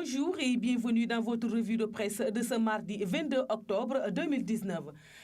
Bonjour et bienvenue dans votre revue de presse de ce mardi 22 octobre 2019.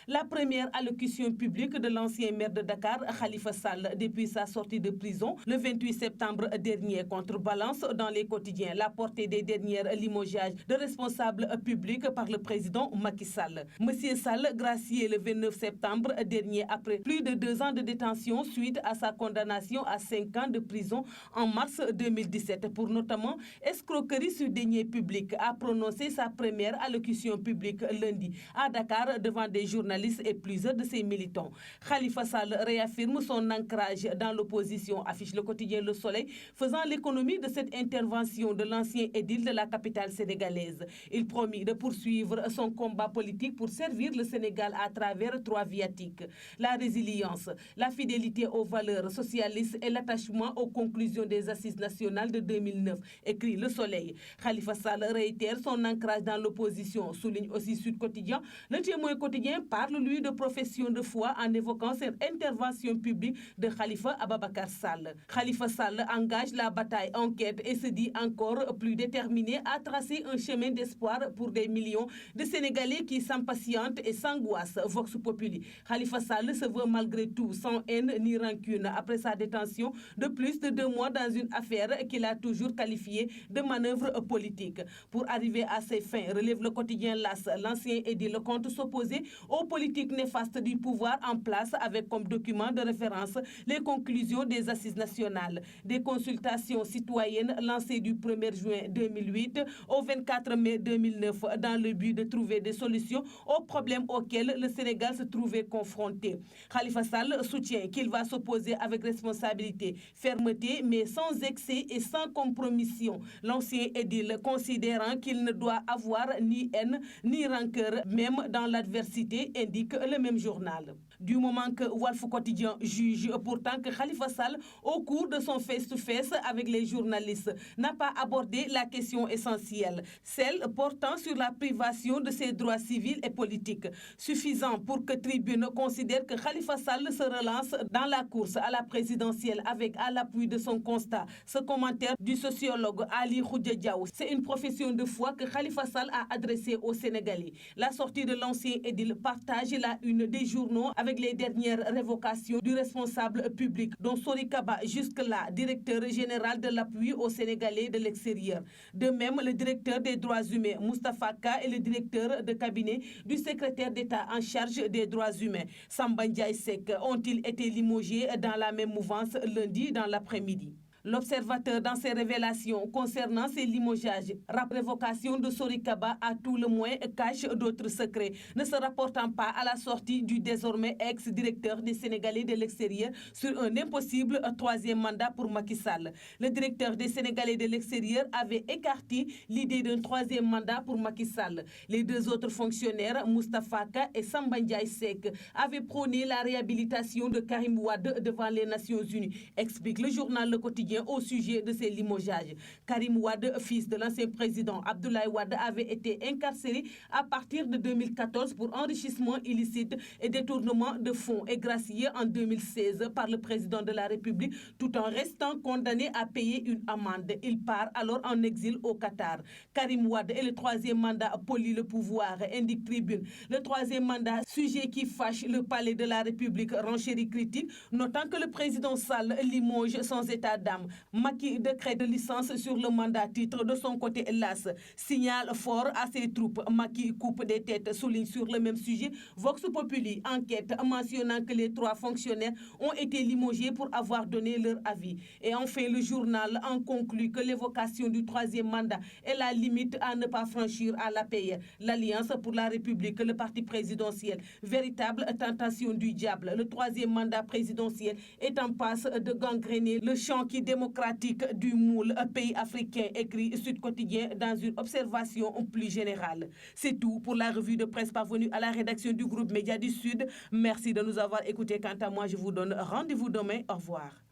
La première allocution publique de l'ancien maire de Dakar, Khalifa Sall, depuis sa sortie de prison le 28 septembre dernier, contrebalance dans les quotidiens la portée des dernières limogeages de responsables publics par le président Macky Sall. Monsieur Sall, gracié le 29 septembre dernier après plus de 2 ans de détention suite à sa condamnation à 5 ans de prison en mars 2017 pour notamment escroquerie sur deniers publics, a prononcé sa première allocution publique lundi à Dakar devant des journalistes et plusieurs de ses militants. Khalifa Sall réaffirme son ancrage dans l'opposition, affiche le quotidien Le Soleil, faisant l'économie de cette intervention de l'ancien édile de la capitale sénégalaise. Il promit de poursuivre son combat politique pour servir le Sénégal à travers 3 viatiques: la résilience, la fidélité aux valeurs socialistes et l'attachement aux conclusions des assises nationales de 2009, écrit Le Soleil. Khalifa Sall réitère son ancrage dans l'opposition, souligne aussi Sud Quotidien. Le Témoin quotidien parle, lui, de profession de foi en évoquant cette intervention publique de Khalifa Ababacar Sall. Khalifa Sall engage la bataille enquête et se dit encore plus déterminé à tracer un chemin d'espoir pour des millions de Sénégalais qui s'impatientent et s'angoissent. Vox Populi. Khalifa Sall se veut malgré tout sans haine ni rancune après sa détention de plus de 2 mois dans une affaire qu'il a toujours qualifiée de manœuvre politique. Pour arriver à ses fins, relève le quotidien LAS, l'ancien édile compte s'opposer aux politiques néfastes du pouvoir en place avec comme document de référence les conclusions des assises nationales. Des consultations citoyennes lancées du 1er juin 2008 au 24 mai 2009 dans le but de trouver des solutions aux problèmes auxquels le Sénégal se trouvait confronté. Khalifa Sall soutient qu'il va s'opposer avec responsabilité, fermeté, mais sans excès et sans compromission. L'ancien édile considérant qu'il ne doit avoir ni haine ni rancœur, même dans l'adversité, indique le même journal. Du moment que Walf Quotidien juge pourtant que Khalifa Sall, au cours de son face-to-face avec les journalistes, n'a pas abordé la question essentielle, celle portant sur la privation de ses droits civils et politiques, suffisant pour que Tribune considère que Khalifa Sall se relance dans la course à la présidentielle avec, à l'appui de son constat, ce commentaire du sociologue Ali Khoudia Diaw. C'est une profession de foi que Khalifa Sall a adressée aux Sénégalais. La sortie de l'ancien édile partage la une des journaux avec les dernières révocations du responsable public, dont Sori Kaba, jusque-là directeur général de l'appui aux Sénégalais de l'extérieur. De même, le directeur des droits humains, Moustapha Ka, et le directeur de cabinet du secrétaire d'État en charge des droits humains, Samba Ndiaye Seck, ont-ils été limogés dans la même mouvance lundi dans l'après-midi. L'Observateur, dans ses révélations concernant ces limogeages, révocation de Sori Kaba à tout le moins cache d'autres secrets, ne se rapportant pas à la sortie du désormais ex-directeur des Sénégalais de l'extérieur sur un impossible 3e mandat pour Macky Sall. Le directeur des Sénégalais de l'extérieur avait écarté l'idée d'un 3e mandat pour Macky Sall. Les 2 autres fonctionnaires, Moustapha Ka et Samba Ndiaye Seck, avaient prôné la réhabilitation de Karim Wade devant les Nations Unies, explique le journal Le Quotidien au sujet de ces limogeages. Karim Wade, fils de l'ancien président Abdoulaye Wade, avait été incarcéré à partir de 2014 pour enrichissement illicite et détournement de fonds et gracié en 2016 par le président de la République tout en restant condamné à payer une amende. Il part alors en exil au Qatar. Karim Wade et le 3e mandat polie le pouvoir, indique Tribune. Le 3e mandat, sujet qui fâche le palais de la République, renchérit critique, notant que le président Sall limoge sans état d'âme. Macky décret de licence sur le mandat titre de son côté LAS. Signal fort à ses troupes. Macky coupe des têtes, souligne sur le même sujet Vox Populi. Enquête mentionnant que les 3 fonctionnaires ont été limogés pour avoir donné leur avis. Et enfin, le journal en conclut que l'évocation du 3e mandat est la limite à ne pas franchir à l'APR. L'Alliance pour la République, le parti présidentiel, véritable tentation du diable. Le 3e mandat présidentiel est en passe de gangréner le champ qui démocratique du moule pays africain, écrit Sud Quotidien dans une observation plus générale. C'est tout pour la revue de presse parvenue à la rédaction du groupe Média du Sud. Merci de nous avoir écoutés. Quant à moi, je vous donne rendez-vous demain. Au revoir.